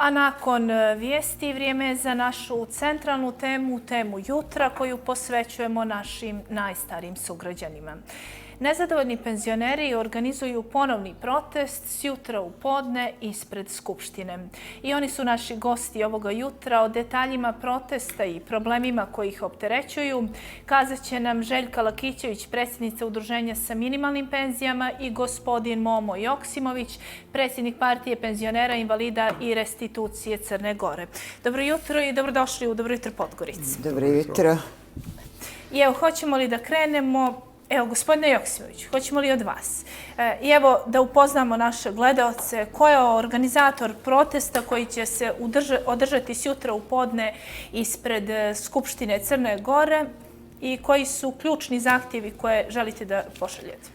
A nakon vijesti vrijeme je za našu centralnu temu, temu jutra koju posvećujemo našim najstarijim sugrađanima. Nezadovoljni penzioneri organizuju ponovni protest s jutra u podne ispred Skupštine. I oni su naši gosti ovoga jutra. O detaljima protesta i problemima koji ih opterećuju kazat će nam Željka Lakićević, predsjednica Udruženja sa minimalnim penzijama, i gospodin Momo Joksimović, predsjednik Partije penzionera, invalida i restitucije Crne Gore. Dobro jutro i dobrodošli u Dobro jutro Podgorici. Dobro jutro. I evo, hoćemo li da krenemo? Evo, gospodine Joksimoviću, hoćemo li od vas? I evo da upoznamo naše gledaoce, ko je organizator protesta koji će se održati sjutra u podne ispred Skupštine Crne Gore i koji su ključni zahtjevi koje želite da pošaljete?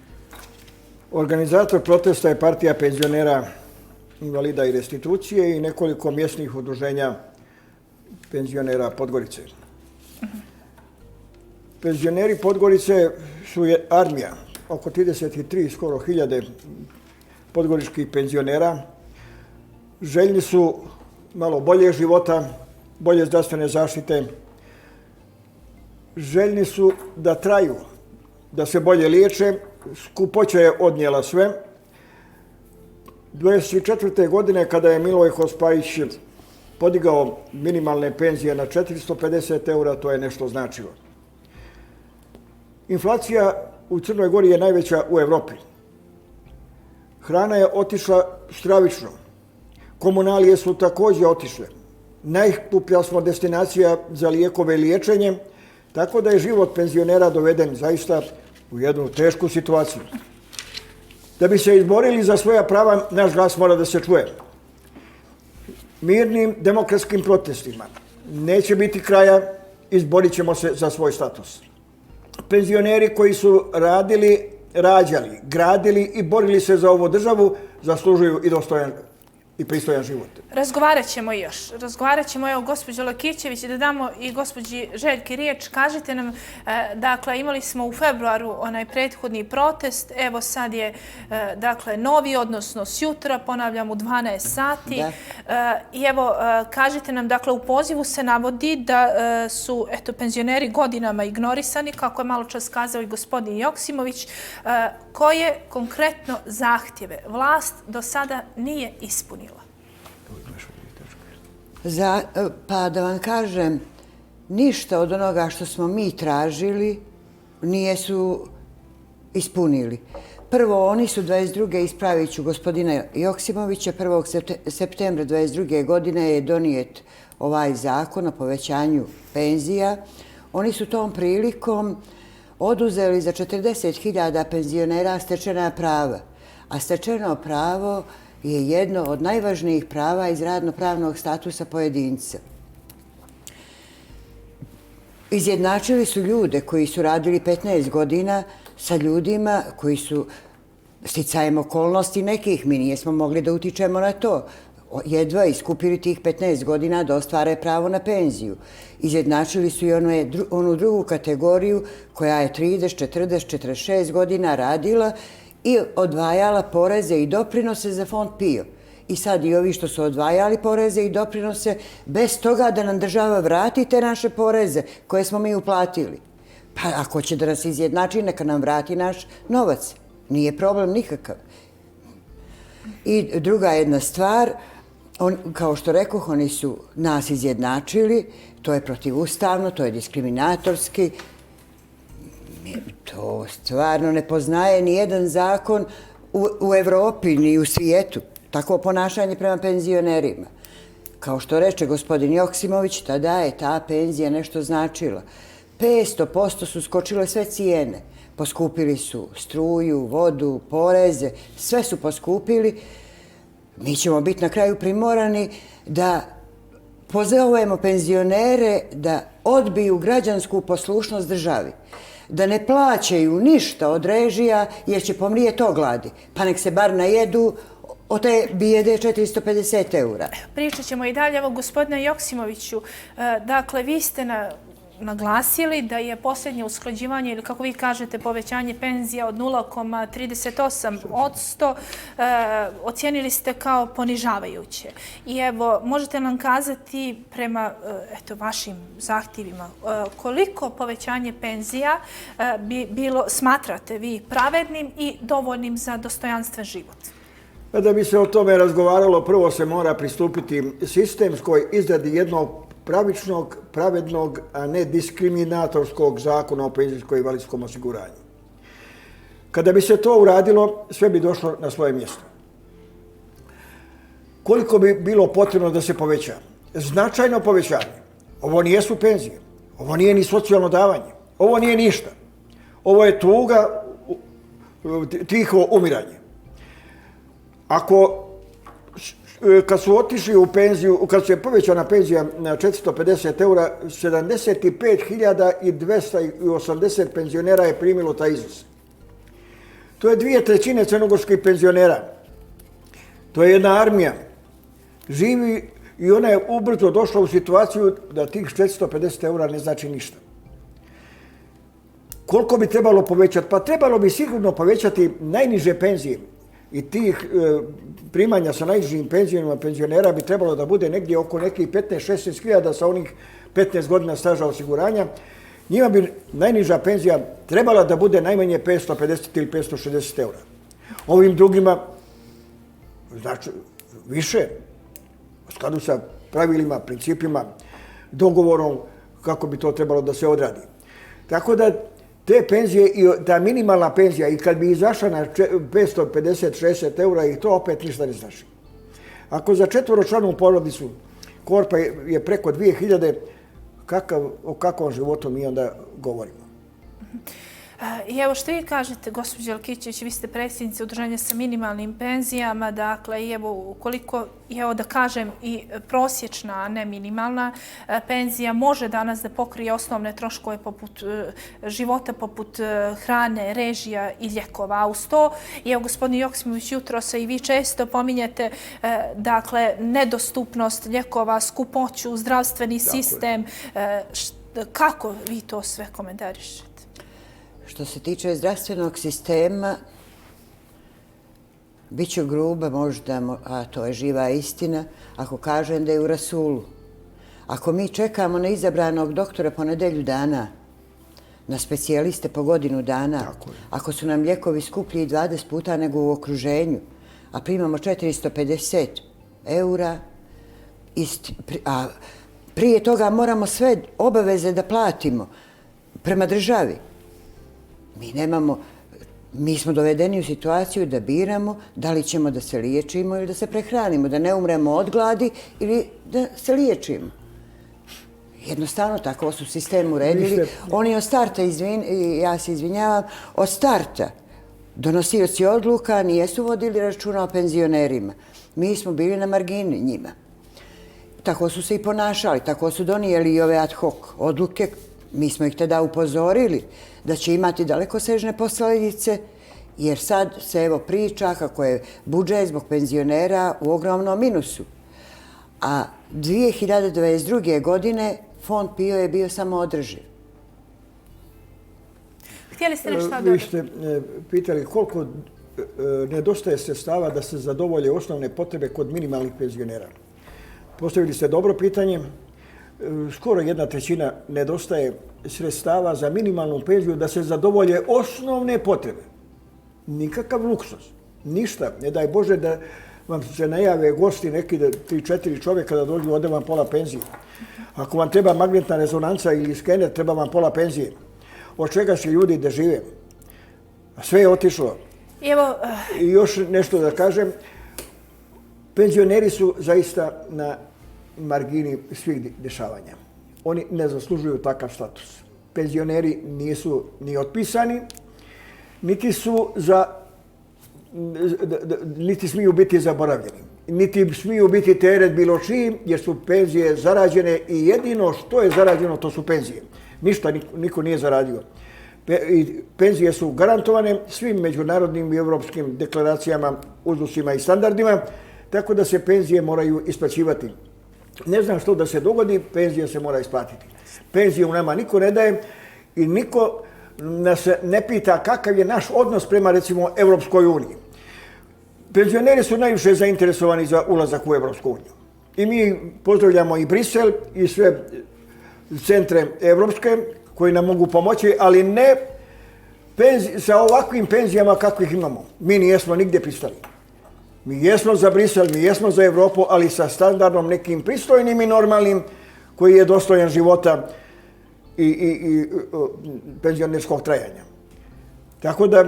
Organizator protesta je Partija penzionera, invalida i restitucije i nekoliko mjesnih udruženja penzionera Podgorice. Penzioneri Podgorice su armija, oko 33 skoro hiljade podgoričkih penzionera. Željni su malo bolje života, bolje zdravstvene zaštite. Željni su da traju, da se bolje liječe. Skupoća je odnijela sve. 24. godine kada je Milivoj Kospajić podigao minimalne penzije na 450 eura, to je nešto značilo. Inflacija u Crnoj Gori je najveća u Evropi. Hrana je otišla stravično. Komunalije su također otišle. Najskuplja smo destinacija za lijekove i liječenje, tako da je život penzionera doveden zaista u jednu tešku situaciju. Da bi se izborili za svoja prava, naš glas mora da se čuje. Mirnim demokratskim protestima neće biti kraja, izborit ćemo se za svoj status. Penzioneri koji su radili, rađali, gradili i borili se za ovu državu zaslužuju i dostojan i pristojan život. Razgovarat ćemo još. Razgovarat ćemo, evo, gospođo Lakićević, da damo i gospođi Željki riječ. Kažite nam, dakle, imali smo u februaru onaj prethodni protest, evo sad je, dakle, novi, odnosno sjutra, ponavljam, u 12 sati. I evo, kažite nam, dakle, u pozivu se navodi da su, eto, penzioneri godinama ignorisani, kako je malo čas kazao i gospodin Joksimović, koje konkretno zahtjeve vlast do sada nije ispunila. Pa da vam kažem, ništa od onoga što smo mi tražili nije su ispunili. Prvo, oni su 22. ispravit ću gospodina Joksimovića, 1. septembra 22. godine je donijet ovaj zakon o povećanju penzija. Oni su tom prilikom oduzeli za 40.000 penzionera stečena prava, a stečeno pravo je jedno od najvažnijih prava iz radno-pravnog statusa pojedinca. Izjednačili su ljude koji su radili 15 godina sa ljudima koji su sticajem okolnosti nekih. Mi nijesmo mogli da utičemo na to. Jedva iskupili tih 15 godina da ostvare pravo na penziju. Izjednačili su i onu drugu kategoriju koja je 30, 40, 46 godina radila i odvajala poreze i doprinose za fond PIO. I sad i ovi što su odvajali poreze i doprinose, bez toga da nam država vrati te naše poreze koje smo mi uplatili. Pa ako će da nas izjednači, neka nam vrati naš novac. Nije problem nikakav. I druga jedna stvar, kao što rekoh, oni su nas izjednačili, to je protivustavno, to je diskriminatorski. To stvarno ne poznaje ni jedan zakon u Evropi ni u svijetu. Takvo ponašanje prema penzionerima. Kao što reče gospodin Joksimović, tada je ta penzija nešto značila. 500% su skočile sve cijene. Poskupili su struju, vodu, poreze, sve su poskupili. Mi ćemo biti na kraju primorani da pozovemo penzionere da odbiju građansku poslušnost državi. Da ne plaćaju ništa od režija jer će pomrijeti od gladi. Pa nek se bar najedu od te bijede 450 eura. Pričat ćemo i dalje. Evo, gospodine Joksimoviću, dakle, vi ste naglasili da je posljednje usklađivanje ili kako vi kažete povećanje penzija od 0,38% ocijenili ste kao ponižavajuće. I evo, možete nam kazati prema vašim zahtjevima koliko povećanje penzija bi bilo, smatrate vi, pravednim i dovoljnim za dostojanstven život? Da bi se o tome razgovaralo, prvo se mora pristupiti sistemskoj izradi jednog pravičnog, pravednog, a ne diskriminatorskog zakona o penzijskom i invalidskom osiguranju. Kada bi se to uradilo, sve bi došlo na svoje mjesto. Koliko bi bilo potrebno da se poveća? Značajno povećanje. Ovo nijesu penzije. Ovo nije ni socijalno davanje. Ovo nije ništa. Ovo je tuga, tiho umiranje. Kad su otišli u penziju, kad se povećana penzija na 450 eura, 75.280 penzionera je primilo taj iznos. To je 2/3 crnogorskih penzionera. To je jedna armija. Živi i ona je ubrzo došla u situaciju da tih 450 eura ne znači ništa. Koliko bi trebalo povećati? Pa trebalo bi sigurno povećati najniže penzije. I tih primanja sa najnižim penzijama penzionera bi trebalo da bude negdje oko nekih 15-16 hiljada sa onih 15 godina staža osiguranja. Njima bi najniža penzija trebala da bude najmanje 550 ili 560 eura. Ovim drugima, znači, više, u skladu sa pravilima, principima, dogovorom kako bi to trebalo da se odradi. Tako da te penzije i ta minimalna penzija i kad bi izašla na 550-60 eura i to opet ništa ne znači. Ako za četvoročlanu porodicu korpa je preko 2000, o kakvom životu mi onda govorimo? I evo što vi kažete, gospođo Jelkićević, vi ste predsjednica udruženja sa minimalnim penzijama, dakle i evo ukoliko, evo da kažem i prosječna, a ne minimalna penzija može danas da pokrije osnovne troškove poput života, poput hrane, režija i lijekova. A uz to, evo gospodin Joksimović jutros i vi često pominjete dakle nedostupnost lijekova, skupoću, zdravstveni sistem. Kako vi to sve komentarišete? Što se tiče zdravstvenog sistema, bit ću gruba možda, a to je živa istina, ako kažem da je u rasulu. Ako mi čekamo na izabranog doktora po nedelju dana, na specijaliste po godinu dana, ako su nam lijekovi skuplji 20 puta nego u okruženju, a primamo 450 eura, a prije toga moramo sve obaveze da platimo prema državi. Mi smo dovedeni u situaciju da biramo da li ćemo da se liječimo ili da se prehranimo, da ne umremo od gladi ili da se liječimo. Jednostavno tako su sistem uredili. Oni od starta, ja se izvinjavam, od starta donosioci odluka nijesu vodili računa o penzionerima. Mi smo bili na margini njima. Tako su se i ponašali, tako su donijeli i ove ad hoc odluke. Mi smo ih tada upozorili da će imati dalekosežne posljedice, jer sad se evo priča kako je budžet zbog penzionera u ogromnom minusu. A 2022. godine fond PIO je bio samo održiv. Htjeli ste nešto dodati? Vi ste pitali koliko nedostaje sredstava da se zadovolje osnovne potrebe kod minimalnih penzionera. Postavili ste dobro pitanje. Skoro 1/3 nedostaje sredstava za minimalnu penziju da se zadovolje osnovne potrebe. Nikakav luksus. Ništa. Ne daj Bože da vam se najave gosti neki 3-4 čovjeka da dođu, ode vam pola penzije. Ako vam treba magnetna rezonanca ili skener, treba vam pola penzije. Od čega će ljudi da žive? Sve je otišlo. I još nešto da kažem. Penzioneri su zaista na margini svih dešavanja. Oni ne zaslužuju takav status. Penzioneri nisu ni otpisani, niti smiju biti zaboravljeni. Niti smiju biti teret bilo čiji, jer su penzije zarađene i jedino što je zarađeno to su penzije. Ništa niko nije zaradio. Penzije su garantovane svim međunarodnim i evropskim deklaracijama, uzusima i standardima, tako da se penzije moraju isplaćivati. Ne znam što da se dogodi, penzija se mora isplatiti. Penziju nama niko ne daje i niko nas ne pita kakav je naš odnos prema, recimo, Evropskoj uniji. Penzioneri su najviše zainteresovani za ulazak u Evropsku uniju. I mi pozdravljamo i Brisel i sve centre evropske koji nam mogu pomoći, ali ne sa ovakvim penzijama kakvih imamo. Mi nijesmo nigdje pristali. Mi jesmo za Brisel, mi jesmo za Evropu, ali sa standardom nekim pristojnim i normalnim koji je dostojan života i penzionerskog trajanja. Tako da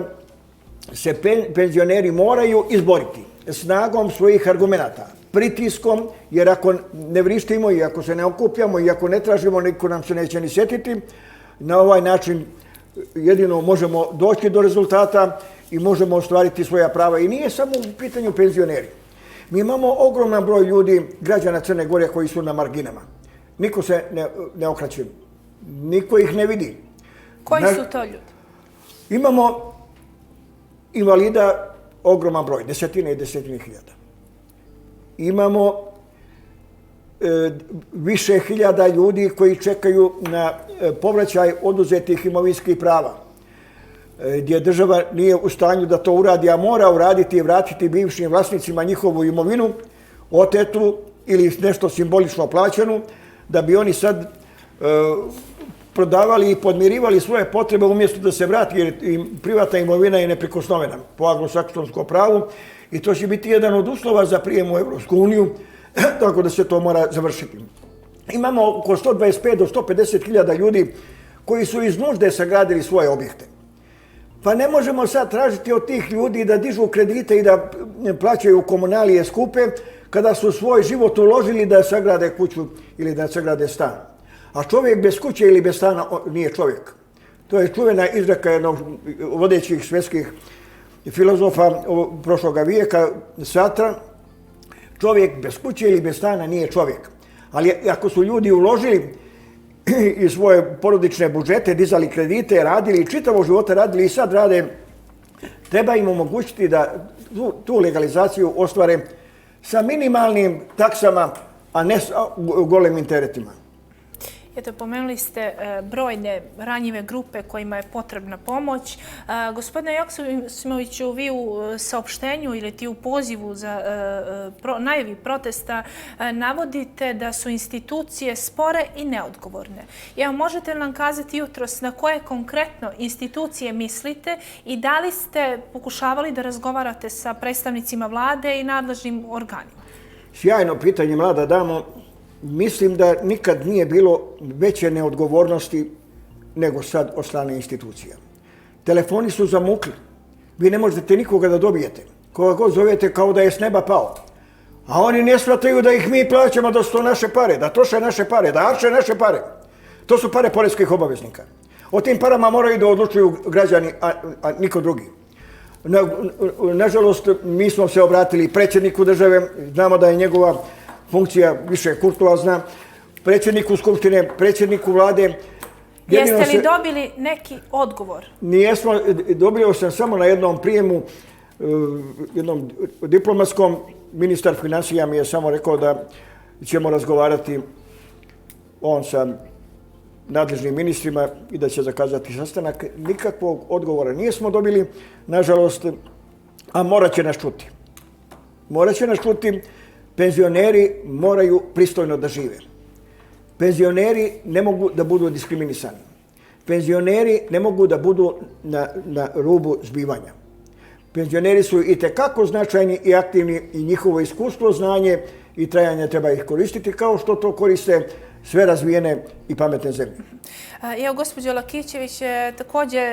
se penzioneri moraju izboriti snagom svojih argumenata, pritiskom, jer ako ne vrištimo i ako se ne okupljamo i ako ne tražimo, niko nam se neće ni sjetiti, na ovaj način jedino možemo doći do rezultata i možemo ostvariti svoja prava. I nije samo u pitanju penzioneri. Mi imamo ogroman broj ljudi, građana Crne Gore, koji su na marginama. Niko se ne okreće, niko ih ne vidi. Koji su to ljudi? Imamo invalida ogroman broj, desetine i desetine hiljada. Imamo više hiljada ljudi koji čekaju na povraćaj oduzetih imovinskih prava, gdje država nije u stanju da to uradi, a mora uraditi i vratiti bivšim vlasnicima njihovu imovinu, otetu ili nešto simbolično plaćenu, da bi oni sad prodavali i podmirivali svoje potrebe umjesto da se vrati, jer privatna imovina je neprikosnovena po anglosaksonskom pravu i to će biti jedan od uslova za prijem u Evropsku uniju, tako da se to mora završiti. Imamo oko 125 do 150 hiljada ljudi koji su iz nužde sagradili svoje objekte. Pa ne možemo sad tražiti od tih ljudi da dižu kredite i da plaćaju komunalije skupe kada su svoj život uložili da sagrade kuću ili da sagrade stan. A čovjek bez kuće ili bez stana nije čovjek. To je čuvena izreka jednog vodećih svjetskih filozofa prošloga vijeka, Sartra. Čovjek bez kuće ili bez stana nije čovjek. Ali ako su ljudi uložili i svoje porodične budžete, dizali kredite, radili, čitavo života radili i sad rade, treba im omogućiti da tu legalizaciju ostvare sa minimalnim taksama, a ne sa golemim teretima. Eto, pomenuli ste brojne ranjive grupe kojima je potrebna pomoć. Gospodine Joksimoviću, vi u saopštenju ili ti u pozivu za najavi protesta navodite da su institucije spore i neodgovorne. Evo, možete li nam kazati jutros na koje konkretno institucije mislite i da li ste pokušavali da razgovarate sa predstavnicima vlade i nadležnim organima? Sjajno pitanje, mlada damo. Mislim da nikad nije bilo veće neodgovornosti nego sad od strane institucija. Telefoni su zamukli. Vi ne možete nikoga da dobijete. Koga god zovete kao da je s neba pao. A oni ne shvataju da ih mi plaćamo, da su to naše pare, da troše naše pare, da arče naše pare. To su pare poreskih obaveznika. O tim parama moraju da odlučuju građani, a niko drugi. Nažalost, mi smo se obratili predsjedniku države, znamo da je njegova funkcija više kurtoazna, predsjedniku Skupštine, predsjedniku vlade. Jeste li dobili neki odgovor? Nijesmo, dobio sam samo na jednom prijemu, jednom diplomatskom. Ministar financija mi je samo rekao da ćemo razgovarati on sa nadležnim ministrima i da će zakazati sastanak. Nikakvog odgovora nismo dobili, nažalost, a morat će nas čuti. Morat će nas čuti. Penzioneri moraju pristojno da žive. Penzioneri ne mogu da budu diskriminisani. Penzioneri ne mogu da budu na rubu zbivanja. Penzioneri su i tekako značajni i aktivni i njihovo iskustvo, znanje i trajanje treba ih koristiti kao što to koriste sve razvijene i pametne zemlje. Evo, gospođo Lakićević, također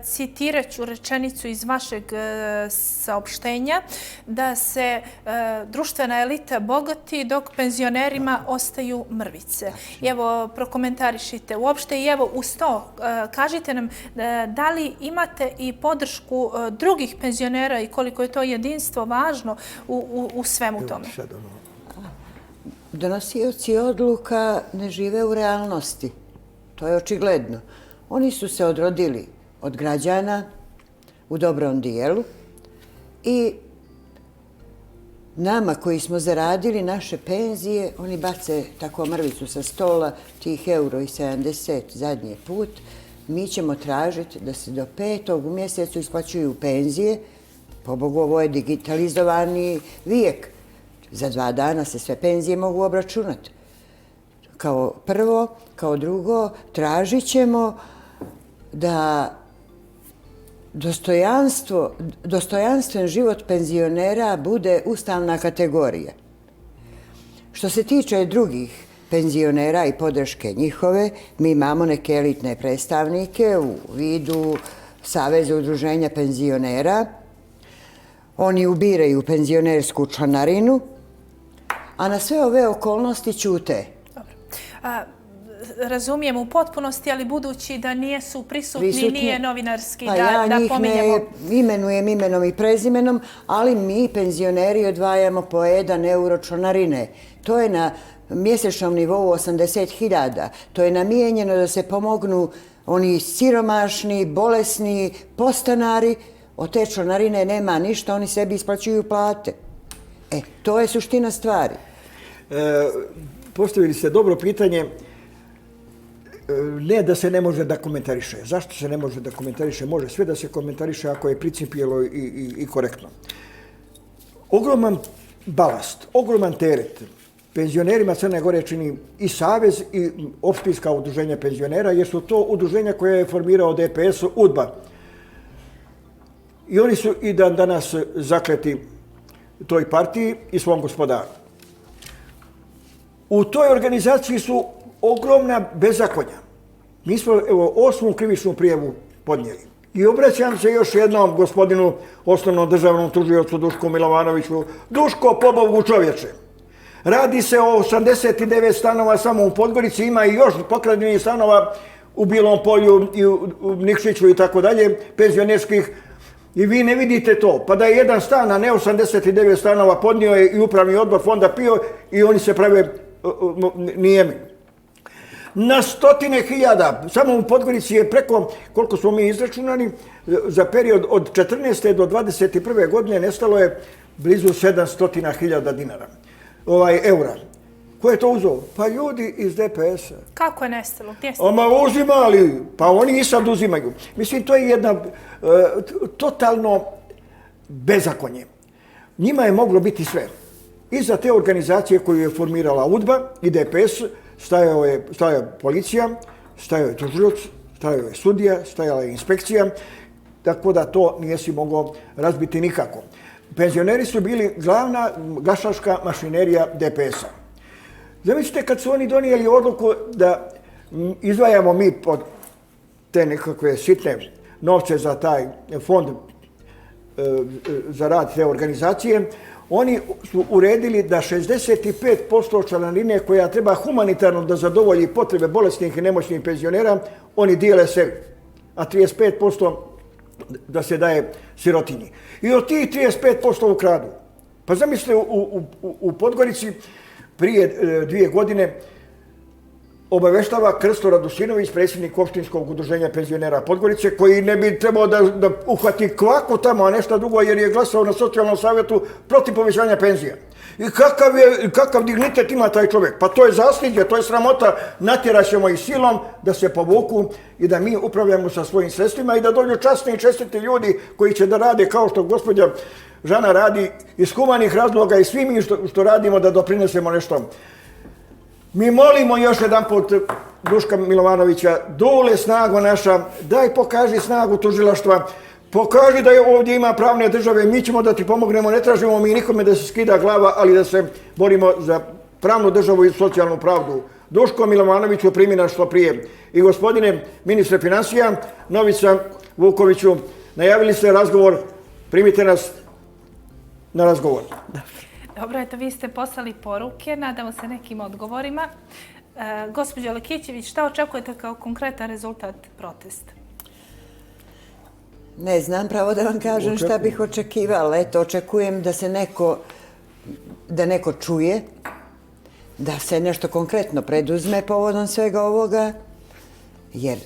citirat ću rečenicu iz vašeg saopštenja da se društvena elita bogati dok penzionerima ostaju mrvice. Evo, prokomentarišite uopšte i evo uz to kažite nam da li imate i podršku drugih penzionera i koliko je to jedinstvo važno u svemu tome? Donosioci odluka ne žive u realnosti. To je očigledno. Oni su se odrodili od građana u dobrom dijelu i nama koji smo zaradili naše penzije, oni bace tako mrvicu sa stola, tih €1,70 zadnji put, mi ćemo tražiti da se do 5. u mjesecu isplaćuju penzije. Pobogu, ovo je digitalizovani vijek. Za 2 dana se sve penzije mogu obračunati. Kao prvo, kao drugo, tražit ćemo da dostojanstven život penzionera bude ustavna kategorija. Što se tiče drugih penzionera i podrške njihove, mi imamo neke elitne predstavnike u vidu Saveza udruženja penzionera. Oni ubiraju penzionersku članarinu, a na sve ove okolnosti ćute. Dobro. Razumijem u potpunosti, ali budući da nisu prisutni, nije novinarski da pominjemo. Ja njih ne imenujem imenom i prezimenom, ali mi penzioneri odvajamo po €1 članarine. To je na mjesečnom nivou 80.000. To je namijenjeno da se pomognu oni siromašni, bolesni, podstanari. Od te članarine nema ništa, oni sebi isplaćuju plate. To je suština stvari. Postavili ste dobro pitanje. Ne da se ne može da komentariše. Zašto se ne može da komentariše? Može sve da se komentariše ako je principijelno i korektno. Ogroman balast, ogroman teret penzionerima Crne Gore čini i Savez i opštinska udruženja penzionera, jer su to udruženja koje je formirao DPS, UDBA. I oni su i dan danas zakleti toj partiji i svom gospodaru. U toj organizaciji su ogromna bezakonja. Mi smo 8. krivičnu prijavu podnijeli. I obraćam se još jednom gospodinu osnovnom državnom tužiocu Dušku Milovanoviću. Duško, pobogu čovječe, radi se o 89 stanova samo u Podgorici, ima i još pokradenih stanova u Bilom Polju i u Nikšiću i tako dalje, penzionerskih. I vi ne vidite to. Pa da je jedan stan, a ne 89 stanova, podnio je i upravni odbor fonda PIO i oni se prave nijemi. Na stotine hiljada, samo u Podgorici je preko, koliko smo mi izračunali, za period od 14. do 21. godine nestalo je blizu 700.000 dinara, eura. Ko je to uzeo? Pa ljudi iz DPS-a. Kako je nestalo? Uzimali, pa oni i sad uzimaju. Mislim, to je jedna totalno bezakonje. Njima je moglo biti sve. Iza te organizacije koju je formirala UDBA i DPS stajala je policija, stajao je tužilac, stajao je sudija, stajala je inspekcija, tako da to nije si moglo razbiti nikako. Penzioneri su bili glavna glasačka mašinerija DPS-a. Zamislite kad su oni donijeli odluku da izdvajamo mi pod te nekakve sitne novce za taj fond za rad te organizacije, oni su uredili da 65% članarine koja treba humanitarno da zadovolji potrebe bolesnih i nemoćnih penzionera, oni dijele sebi, a 35% da se daje sirotinji. I od tih 35% ukradu. Pa zamislite, u Podgorici prije 2 godine obaveštava Krsto Radosinović, predsjednik opštinskog udruženja penzionera Podgorice, koji ne bi trebao da uhvati kvaku tamo, a nešto drugo, jer je glasao na socijalnom savjetu protiv povećanja penzija. I kakav dignitet ima taj čovjek? Pa to je zasljeđe, to je sramota. Natjerat ćemo ih silom da se povuku i da mi upravljamo sa svojim sredstvima i da dođu časni i čestiti ljudi koji će da rade kao što gospođa Žana radi iz humanih razloga i svi mi što radimo da doprinesemo nešto. Mi molimo još jedan put Duška Milovanovića, Dule, snago naša, daj pokaži snagu tužilaštva, pokaži da ovdje ima pravne države, mi ćemo da ti pomognemo, ne tražimo mi nikome da se skida glava, ali da se borimo za pravnu državu i socijalnu pravdu. Duško Milovanoviću, primi nas što prije. I gospodine ministre financija, Novica Vukoviću, najavili ste razgovor, primite nas na razgovor. Dobro, eto, vi ste poslali poruke, nadamo se nekim odgovorima. Gospođo Lekićević, šta očekujete kao konkretan rezultat protesta? Ne znam pravo da vam kažem šta bih očekivala. Eto, očekujem da neko čuje, da se nešto konkretno preduzme povodom svega ovoga, jer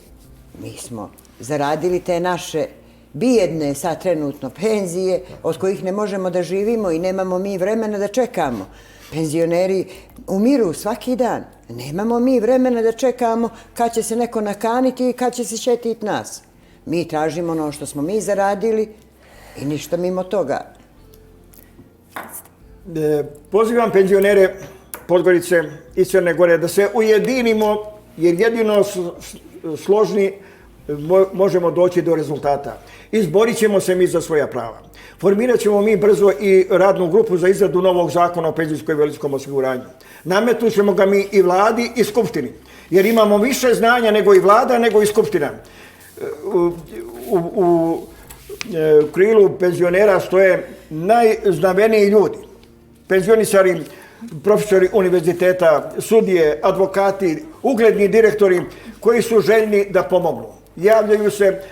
mi smo zaradili te naše bijedne sad trenutno penzije od kojih ne možemo da živimo i nemamo mi vremena da čekamo. Penzioneri umiru svaki dan. Nemamo mi vremena da čekamo kad će se neko nakaniti i kad će se šetiti nas. Mi tražimo ono što smo mi zaradili i ništa mimo toga. Pozivam penzionere Podgorice i Crne Gore da se ujedinimo, jer jedino složni možemo doći do rezultata. Izborit ćemo se mi za svoja prava. Formirat ćemo mi brzo i radnu grupu za izradu novog zakona o penzijskom i invalidskom osiguranju. Nametnut ćemo ga mi i vladi i skupštini, jer imamo više znanja nego i vlada, nego i skupština. U krilu penzionera stoje najznaveniji ljudi. Penzionisari, profesori univerziteta, sudije, advokati, ugledni direktori koji su željni da pomognu. Javljaju se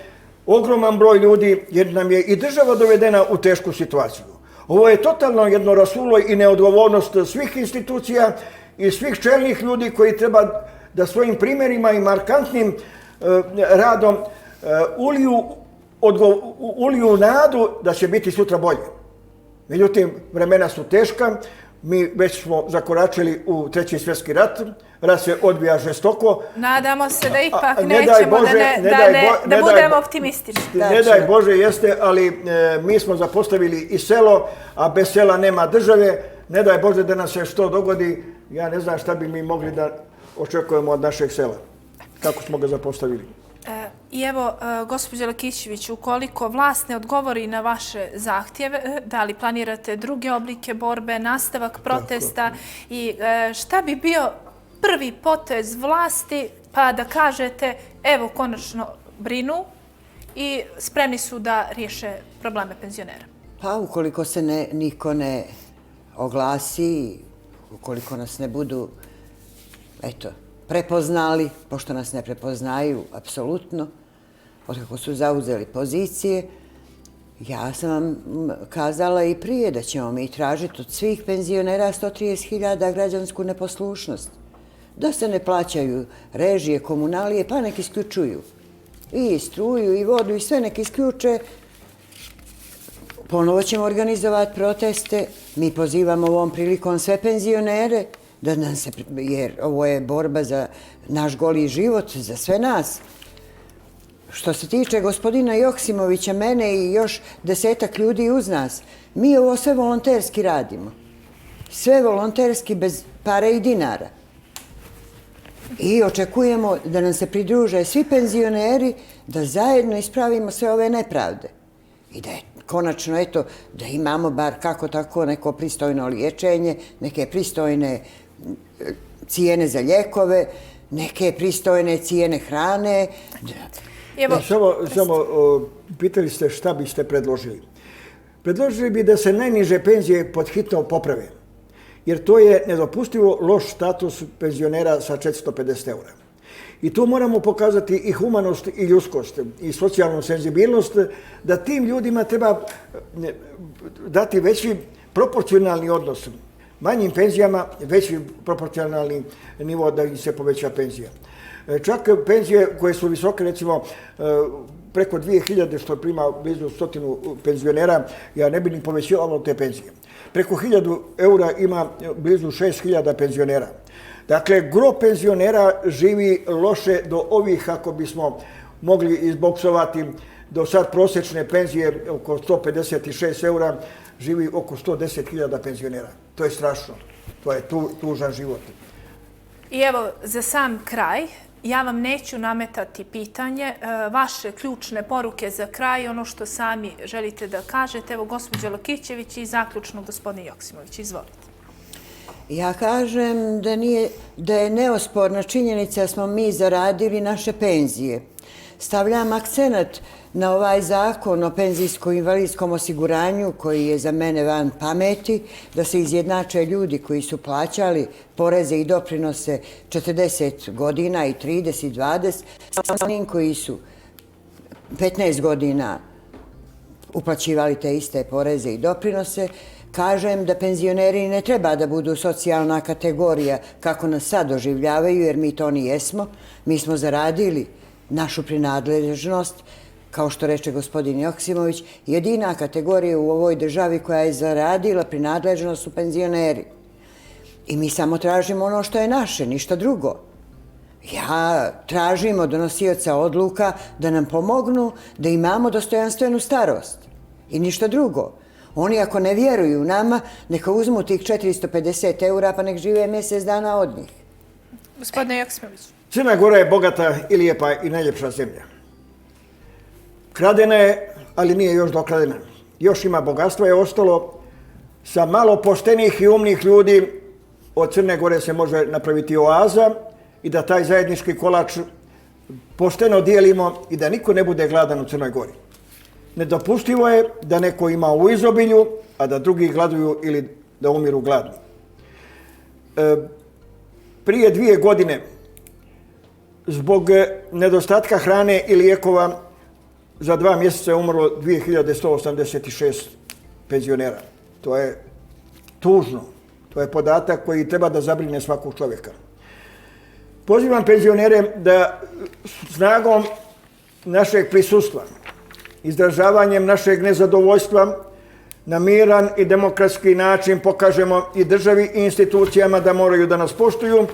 ogroman broj ljudi jer nam je i država dovedena u tešku situaciju. Ovo je totalno jedno rasulo i neodgovornost svih institucija i svih čelnih ljudi koji treba da svojim primjerima i markantnim radom uliju nadu da će biti sutra bolje. Međutim, vremena su teška, mi već smo zakoračili u Treći svjetski rat, rat se odvija žestoko. Nadamo se da ipak nećemo, da budemo optimistični. Ne daj Bože jeste, ali mi smo zapostavili i selo, a bez sela nema države. Ne daj Bože da nam se što dogodi, ja ne znam šta bi mi mogli da očekujemo od našeg sela, kako smo ga zapostavili. I evo, gospođo Lekićević, ukoliko vlast ne odgovori na vaše zahtjeve, da li planirate druge oblike borbe, nastavak protesta i šta bi bio prvi potez vlasti pa da kažete evo konačno brinu i spremni su da riješe probleme penzionera? Pa ukoliko se niko ne oglasi, ukoliko nas ne budu, prepoznali, pošto nas ne prepoznaju apsolutno, otkako su zauzeli pozicije, ja sam vam kazala i prije da ćemo mi tražiti od svih penzionera 130.000 građansku neposlušnost. Da se ne plaćaju režije, komunalije, pa nek isključuju. I struju, i vodu, i sve nek isključe. Ponovo ćemo organizovati proteste. Mi pozivamo ovom prilikom sve penzionere, jer ovo je borba za naš goli život, za sve nas. Što se tiče gospodina Joksimovića, mene i još 10-ak ljudi uz nas, mi ovo sve volonterski radimo. Sve volonterski, bez pare i dinara. I očekujemo da nam se pridruže svi penzioneri, da zajedno ispravimo sve ove nepravde. I da je konačno, da imamo bar kako tako neko pristojno liječenje, neke pristojne cijene za lijekove, neke pristojne cijene hrane. Samo pitali ste šta biste predložili. Predložili bi da se najniže penzije pod hitno poprave, jer to je nedopustivo loš status penzionera sa 450 eura. I tu moramo pokazati i humanost i ljudskost i socijalnu senzibilnost, da tim ljudima treba dati veći proporcionalni odnos. Manjim penzijama veći proporcionalni nivo da im se poveća penzija. Čak penzije koje su visoke, recimo preko 2000, što prima blizu 100 penzionera, ja ne bi ni povećavao te penzije. Preko 1000 eura ima blizu 6000 penzionera. Dakle, gro penzionera živi loše do ovih, ako bismo mogli izboksovati do sad prosječne penzije oko 156 eura, živi oko 110.000 penzionera. To je strašno. To je tužan život. I evo, za sam kraj, ja vam neću nametati pitanje, vaše ključne poruke za kraj, ono što sami želite da kažete. Evo, gospođo Lekićević i zaključno gospodin Joksimović. Izvolite. Ja kažem da je neosporna činjenica da smo mi zaradili naše penzije. Stavljam akcenat na ovaj zakon o penzijsko-invalidskom osiguranju koji je za mene van pameti, da se izjednače ljudi koji su plaćali poreze i doprinose 40 godina i 30 i 20, sa onim koji su 15 godina uplaćivali te iste poreze i doprinose. Kažem da penzioneri ne treba da budu socijalna kategorija kako nas sad doživljavaju, jer mi to ni jesmo. Mi smo zaradili našu prinadležnost kao što reče gospodin Joksimović, jedina kategorija u ovoj državi koja je zaradila prinadležnost su penzioneri. I mi samo tražimo ono što je naše, ništa drugo. Ja tražim od donosioca odluka da nam pomognu da imamo dostojanstvenu starost. I ništa drugo. Oni ako ne vjeruju nama, neka uzmu tih 450 eura pa nek žive mjesec dana od njih. Gospodine Joksimović. Crna Gora je bogata i lijepa i najljepša zemlja. Kradena je, ali nije još dokradena. Još ima bogatstva je ostalo. Sa malo poštenih i umnih ljudi od Crne Gore se može napraviti oaza i da taj zajednički kolač pošteno dijelimo i da niko ne bude gladan u Crnoj Gori. Nedopustivo je da neko ima u izobilju, a da drugi gladuju ili da umiru gladni. Prije 2 godine, zbog nedostatka hrane i lijekova, za 2 mjeseca je umrlo 2186 penzionera. To je tužno. To je podatak koji treba da zabrine svakog čovjeka. Pozivam penzionere da snagom našeg prisustva, izražavanjem našeg nezadovoljstva na miran i demokratski način pokažemo i državi i institucijama da moraju da nas poštuju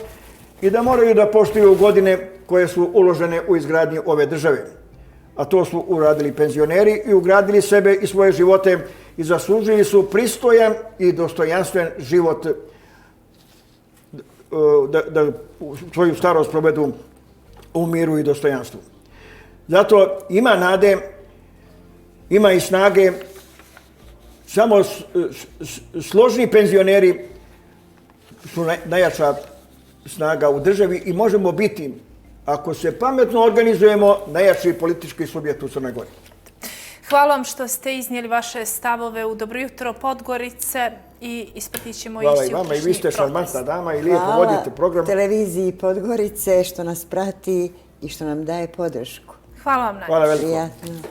i da moraju da poštuju godine koje su uložene u izgradnji ove države. A to su uradili penzioneri i ugradili sebe i svoje živote i zaslužili su pristojan i dostojanstven život da svoju starost provedu u miru i dostojanstvu. Zato ima nade, ima i snage, samo složni penzioneri su najjača snaga u državi i možemo biti, ako se pametno organizujemo, najjači politički subjekt u Crnoj Gori. Hvala vam što ste iznijeli vaše stavove u Dobro jutro Podgorice i ispratit ćemo Hvala i i vama i vi sutrašnji ste protest. šarmantna dama i lijepo vodite program. Hvala televiziji Podgorice što nas prati i što nam daje podršku. Hvala vam najviše. Hvala veliko. Prijatno.